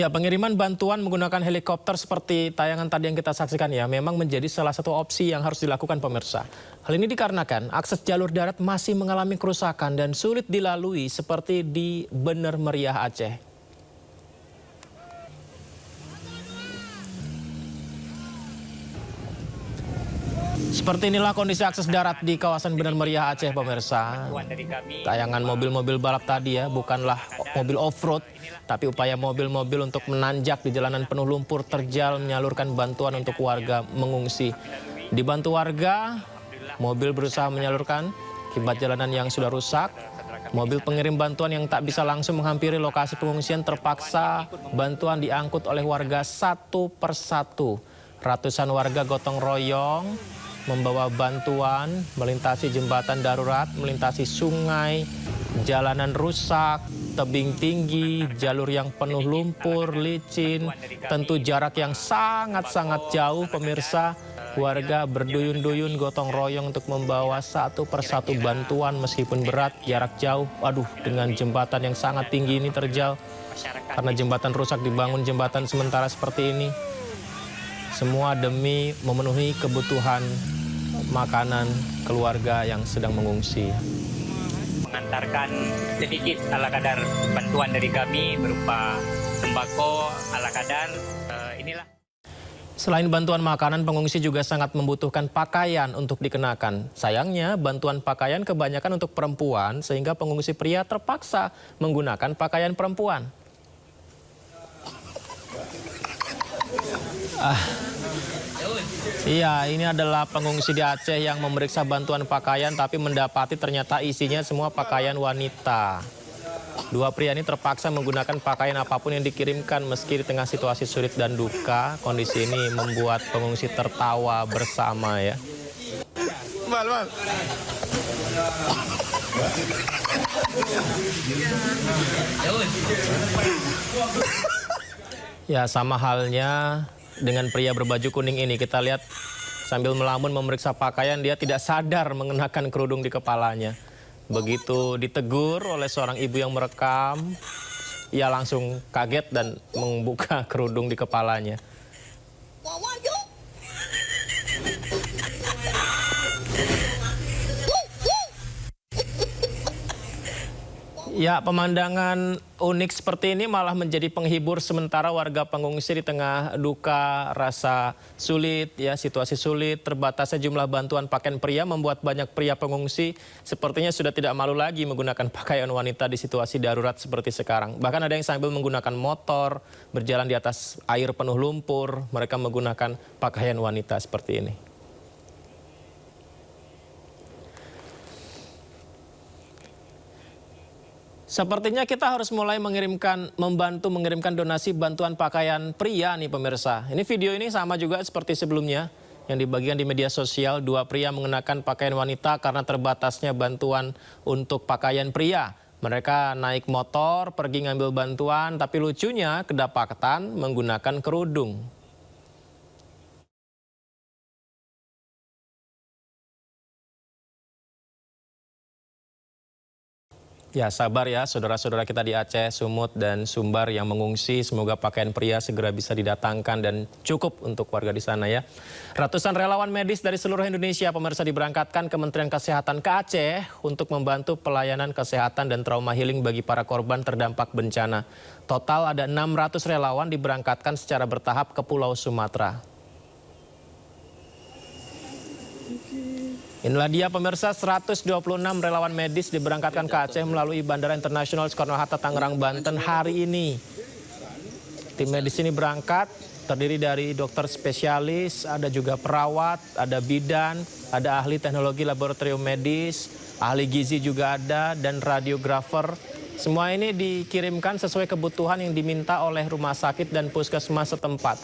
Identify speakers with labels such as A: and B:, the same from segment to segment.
A: Ya, pengiriman bantuan menggunakan helikopter seperti tayangan tadi yang kita saksikan ya, memang menjadi salah satu opsi yang harus dilakukan pemirsa. Hal ini dikarenakan akses jalur darat masih mengalami kerusakan dan sulit dilalui seperti di Bener Meriah Aceh. Seperti inilah kondisi akses darat di kawasan Bener Meriah Aceh, pemirsa. Tayangan mobil-mobil balap tadi ya, bukanlah mobil off-road, tapi upaya mobil-mobil untuk menanjak di jalanan penuh lumpur terjal menyalurkan bantuan untuk warga mengungsi. Dibantu warga, mobil berusaha menyalurkan akibat jalanan yang sudah rusak. Mobil pengirim bantuan yang tak bisa langsung menghampiri lokasi pengungsian terpaksa bantuan diangkut oleh warga satu persatu. Ratusan warga gotong royong membawa bantuan, melintasi jembatan darurat, melintasi sungai, jalanan rusak, tebing tinggi, jalur yang penuh lumpur, licin, tentu jarak yang sangat-sangat jauh pemirsa. Warga berduyun-duyun gotong royong untuk membawa satu persatu bantuan meskipun berat, jarak jauh. Aduh, dengan jembatan yang sangat tinggi ini terjal. Karena jembatan rusak dibangun jembatan sementara seperti ini. Semua demi memenuhi kebutuhan makanan keluarga yang sedang mengungsi.
B: Mengantarkan sedikit ala kadar bantuan dari kami berupa sembako ala kadar. Inilah.
A: Selain bantuan makanan, pengungsi juga sangat membutuhkan pakaian untuk dikenakan. Sayangnya, bantuan pakaian kebanyakan untuk perempuan sehingga pengungsi pria terpaksa menggunakan pakaian perempuan. Iya, ini adalah pengungsi di Aceh yang memeriksa bantuan pakaian tapi mendapati ternyata isinya semua pakaian wanita. Dua pria ini terpaksa menggunakan pakaian apapun yang dikirimkan meski di tengah situasi sulit dan duka. Kondisi ini membuat pengungsi tertawa bersama ya. Ya, sama halnya dengan pria berbaju kuning ini. Kita lihat sambil melamun memeriksa pakaian, dia tidak sadar mengenakan kerudung di kepalanya. Begitu ditegur oleh seorang ibu yang merekam, ia langsung kaget dan membuka kerudung di kepalanya. Ya, pemandangan unik seperti ini malah menjadi penghibur sementara warga pengungsi di tengah duka, rasa sulit, ya situasi sulit, terbatasnya jumlah bantuan pakaian pria membuat banyak pria pengungsi sepertinya sudah tidak malu lagi menggunakan pakaian wanita di situasi darurat seperti sekarang. Bahkan ada yang sambil menggunakan motor, berjalan di atas air penuh lumpur, mereka menggunakan pakaian wanita seperti ini. Sepertinya kita harus mulai membantu mengirimkan donasi bantuan pakaian pria nih pemirsa. Ini video ini sama juga seperti sebelumnya yang dibagikan di media sosial. Dua pria mengenakan pakaian wanita karena terbatasnya bantuan untuk pakaian pria. Mereka naik motor, pergi ngambil bantuan, tapi lucunya kedapatan menggunakan kerudung. Ya, sabar ya saudara-saudara kita di Aceh, Sumut, dan Sumbar yang mengungsi. Semoga pakaian pria segera bisa didatangkan dan cukup untuk warga di sana ya. Ratusan relawan medis dari seluruh Indonesia pemirsa diberangkatkan Kementerian Kesehatan ke Aceh untuk membantu pelayanan kesehatan dan trauma healing bagi para korban terdampak bencana. Total ada 600 relawan diberangkatkan secara bertahap ke Pulau Sumatera. Inilah dia pemirsa, 126 relawan medis diberangkatkan ke Aceh melalui Bandara Internasional Soekarno-Hatta, Tangerang, Banten hari ini. Tim medis ini berangkat terdiri dari dokter spesialis, ada juga perawat, ada bidan, ada ahli teknologi laboratorium medis, ahli gizi juga ada, dan radiografer. Semua ini dikirimkan sesuai kebutuhan yang diminta oleh rumah sakit dan puskesmas setempat.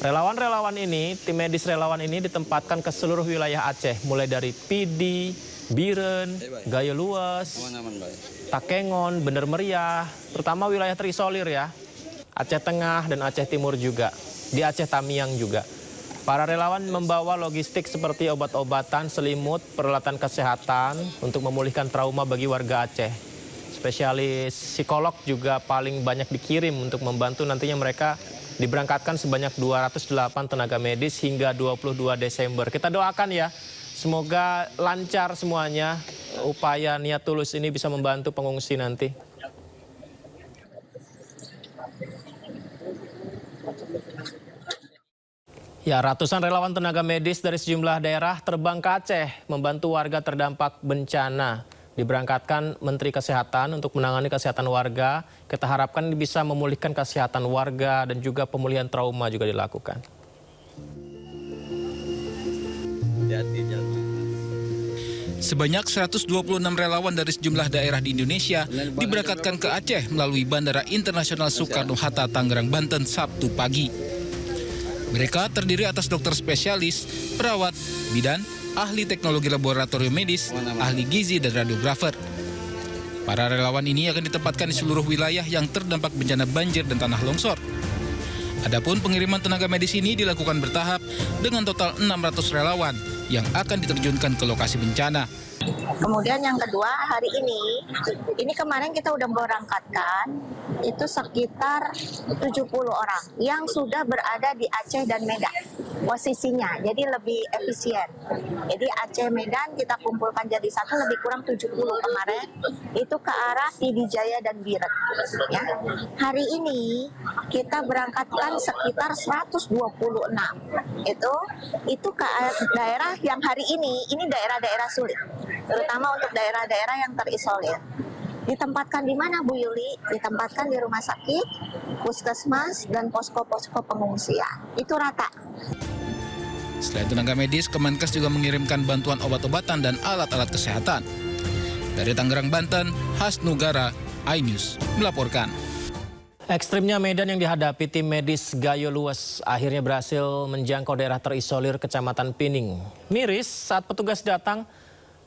A: Relawan-relawan ini, tim medis relawan ini ditempatkan ke seluruh wilayah Aceh, mulai dari Pidi, Biren, Gayo Luas, Takengon, Bener Meriah, terutama wilayah terisolir ya, Aceh Tengah dan Aceh Timur juga, di Aceh Tamiang juga. Para relawan membawa logistik seperti obat-obatan, selimut, peralatan kesehatan untuk memulihkan trauma bagi warga Aceh. Spesialis psikolog juga paling banyak dikirim untuk membantu. Nantinya mereka diberangkatkan sebanyak 208 tenaga medis hingga 22 Desember. Kita doakan ya, semoga lancar semuanya. Upaya niat tulus ini bisa membantu pengungsi nanti. Ya, ratusan relawan tenaga medis dari sejumlah daerah terbang ke Aceh membantu warga terdampak bencana. Diberangkatkan Menteri Kesehatan untuk menangani kesehatan warga. Kita harapkan bisa memulihkan kesehatan warga dan juga pemulihan trauma juga dilakukan.
C: Sebanyak 126 relawan dari sejumlah daerah di Indonesia diberangkatkan ke Aceh melalui Bandara Internasional Soekarno-Hatta, Tangerang, Banten, Sabtu pagi. Mereka terdiri atas dokter spesialis, perawat, bidan, ahli teknologi laboratorium medis, ahli gizi, dan radiografer. Para relawan ini akan ditempatkan di seluruh wilayah yang terdampak bencana banjir dan tanah longsor. Adapun pengiriman tenaga medis ini dilakukan bertahap dengan total 600 relawan yang akan diterjunkan ke lokasi bencana.
D: Kemudian yang kedua, hari ini kemarin kita udah berangkatkan itu sekitar 70 orang yang sudah berada di Aceh dan Medan posisinya, jadi lebih efisien. Jadi Aceh Medan kita kumpulkan jadi satu, lebih kurang 70 kemarin itu ke arah Pidijaya dan Biren. Ya. Hari ini kita berangkatkan sekitar 126. Itu ke daerah yang hari ini daerah-daerah sulit, terutama untuk daerah-daerah yang terisolir. Ditempatkan di mana, Bu Yuli? Ditempatkan di rumah sakit, puskesmas, dan posko-posko pengungsian. Itu rata.
C: Selain tenaga medis, Kemenkes juga mengirimkan bantuan obat-obatan dan alat-alat kesehatan. Dari Tangerang, Banten, Hasnugara, iNews melaporkan.
A: Ekstrimnya medan yang dihadapi tim medis Gayo Luwes akhirnya berhasil menjangkau daerah terisolir Kecamatan Pining. Miris saat petugas datang,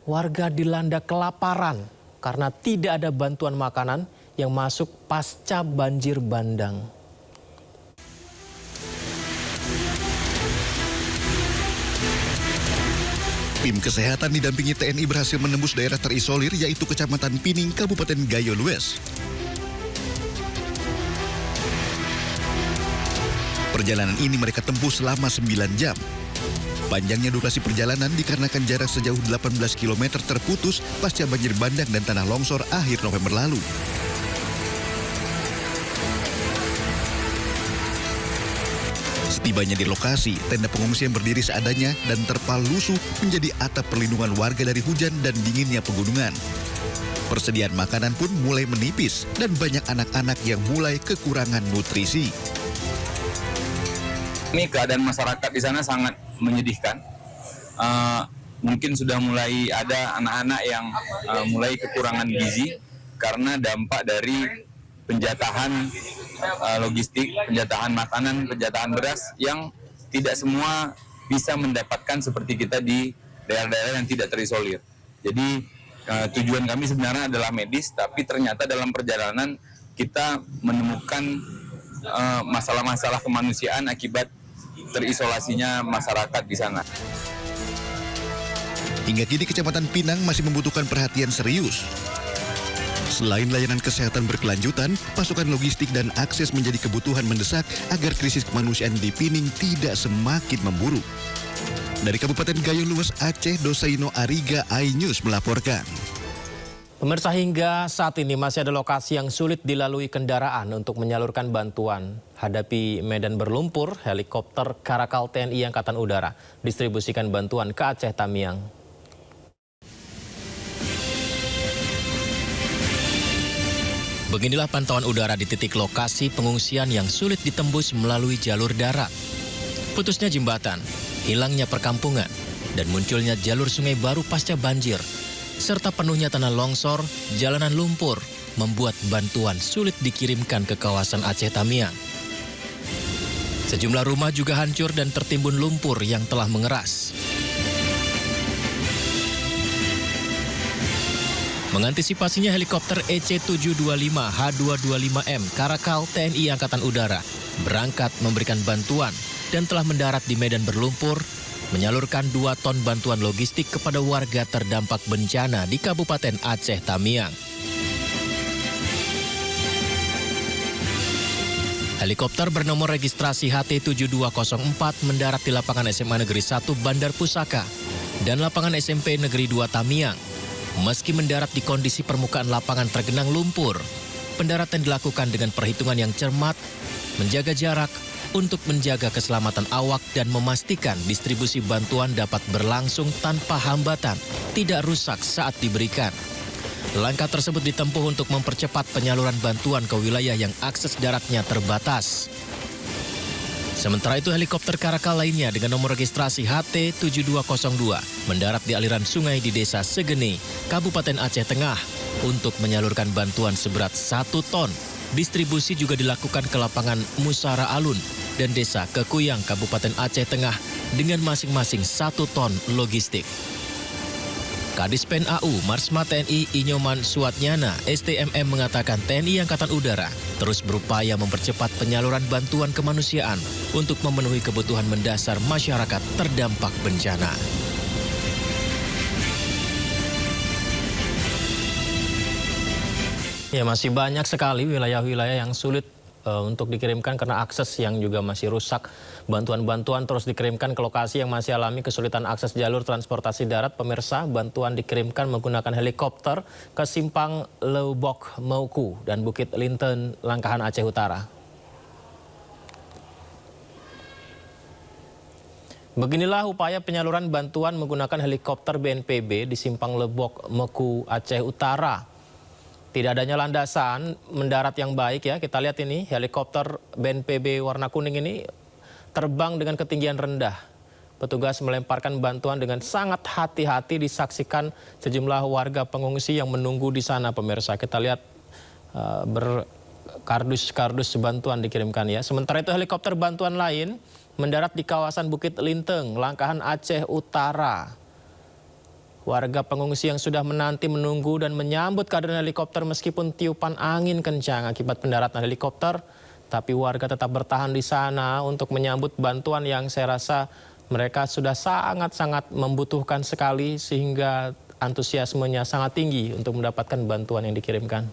A: warga dilanda kelaparan karena tidak ada bantuan makanan yang masuk pasca banjir bandang.
E: Tim kesehatan didampingi TNI berhasil menembus daerah terisolir yaitu Kecamatan Pining, Kabupaten Gayo Luwes. Perjalanan ini mereka tempuh selama 9 jam. Panjangnya durasi perjalanan dikarenakan jarak sejauh 18 km terputus pasca banjir bandang dan tanah longsor akhir November lalu. Setibanya di lokasi, tenda pengungsian berdiri seadanya dan terpal lusuh menjadi atap perlindungan warga dari hujan dan dinginnya pegunungan. Persediaan makanan pun mulai menipis dan banyak anak-anak yang mulai kekurangan nutrisi.
F: Ini keadaan masyarakat di sana sangat menyedihkan. Mungkin sudah mulai ada anak-anak yang mulai kekurangan gizi karena dampak dari penjatahan logistik, penjatahan makanan, penjatahan beras yang tidak semua bisa mendapatkan seperti kita di daerah-daerah yang tidak terisolir. Jadi tujuan kami sebenarnya adalah medis, tapi ternyata dalam perjalanan kita menemukan masalah-masalah kemanusiaan akibat terisolasinya masyarakat di sana.
E: Hingga kini Kecamatan Pinang masih membutuhkan perhatian serius. Selain layanan kesehatan berkelanjutan, pasokan logistik dan akses menjadi kebutuhan mendesak agar krisis kemanusiaan di Pining tidak semakin memburuk. Dari Kabupaten Gayo Luwes, Aceh, Dosaino Ariga, iNews melaporkan.
A: Pemirsa, hingga saat ini masih ada lokasi yang sulit dilalui kendaraan untuk menyalurkan bantuan. Hadapi medan berlumpur, helikopter Karakal TNI Angkatan Udara distribusikan bantuan ke Aceh Tamiang. Beginilah pantauan udara di titik lokasi pengungsian yang sulit ditembus melalui jalur darat. Putusnya jembatan, hilangnya perkampungan, dan munculnya jalur sungai baru pasca banjir, serta penuhnya tanah longsor, jalanan lumpur, membuat bantuan sulit dikirimkan ke kawasan Aceh Tamiang. Sejumlah rumah juga hancur dan tertimbun lumpur yang telah mengeras. Mengantisipasinya, helikopter EC-725H225M Karakal TNI Angkatan Udara berangkat memberikan bantuan dan telah mendarat di medan berlumpur, menyalurkan 2 ton bantuan logistik kepada warga terdampak bencana di Kabupaten Aceh Tamiang. Helikopter bernomor registrasi HT7204 mendarat di lapangan SMA Negeri 1 Bandar Pusaka dan lapangan SMP Negeri 2 Tamiang. Meski mendarat di kondisi permukaan lapangan tergenang lumpur, pendaratan dilakukan dengan perhitungan yang cermat, menjaga jarak untuk menjaga keselamatan awak dan memastikan distribusi bantuan dapat berlangsung tanpa hambatan, tidak rusak saat diberikan. Langkah tersebut ditempuh untuk mempercepat penyaluran bantuan ke wilayah yang akses daratnya terbatas. Sementara itu helikopter Karakal lainnya dengan nomor registrasi HT7202 mendarat di aliran sungai di Desa Segene, Kabupaten Aceh Tengah untuk menyalurkan bantuan seberat 1 ton. Distribusi juga dilakukan ke lapangan Musara Alun dan Desa Kekuyang, Kabupaten Aceh Tengah dengan masing-masing 1 ton logistik. Kadispen AU Marsma TNI Inyoman Suatnyana STMM mengatakan TNI Angkatan Udara terus berupaya mempercepat penyaluran bantuan kemanusiaan untuk memenuhi kebutuhan mendasar masyarakat terdampak bencana. Ya, masih banyak sekali wilayah-wilayah yang sulit untuk dikirimkan karena akses yang juga masih rusak. Bantuan-bantuan terus dikirimkan ke lokasi yang masih alami kesulitan akses jalur transportasi darat. Pemirsa, bantuan dikirimkan menggunakan helikopter ke Simpang Leubok Mauku dan Bukit Linten, Langkahan, Aceh Utara. Beginilah upaya penyaluran bantuan menggunakan helikopter BNPB di Simpang Lebok Meku, Aceh Utara. Tidak adanya landasan mendarat yang baik ya. Kita lihat ini helikopter BNPB warna kuning ini terbang dengan ketinggian rendah. Petugas melemparkan bantuan dengan sangat hati-hati, disaksikan sejumlah warga pengungsi yang menunggu di sana, pemirsa. Kita lihat berkardus-kardus bantuan dikirimkan ya. Sementara itu helikopter bantuan lain mendarat di kawasan Bukit Linteng, Langkahan, Aceh Utara. Warga pengungsi yang sudah menanti, menunggu dan menyambut kehadiran helikopter meskipun tiupan angin kencang akibat pendaratan helikopter, tapi warga tetap bertahan di sana untuk menyambut bantuan yang saya rasa mereka sudah sangat-sangat membutuhkan sekali sehingga antusiasmenya sangat tinggi untuk mendapatkan bantuan yang dikirimkan.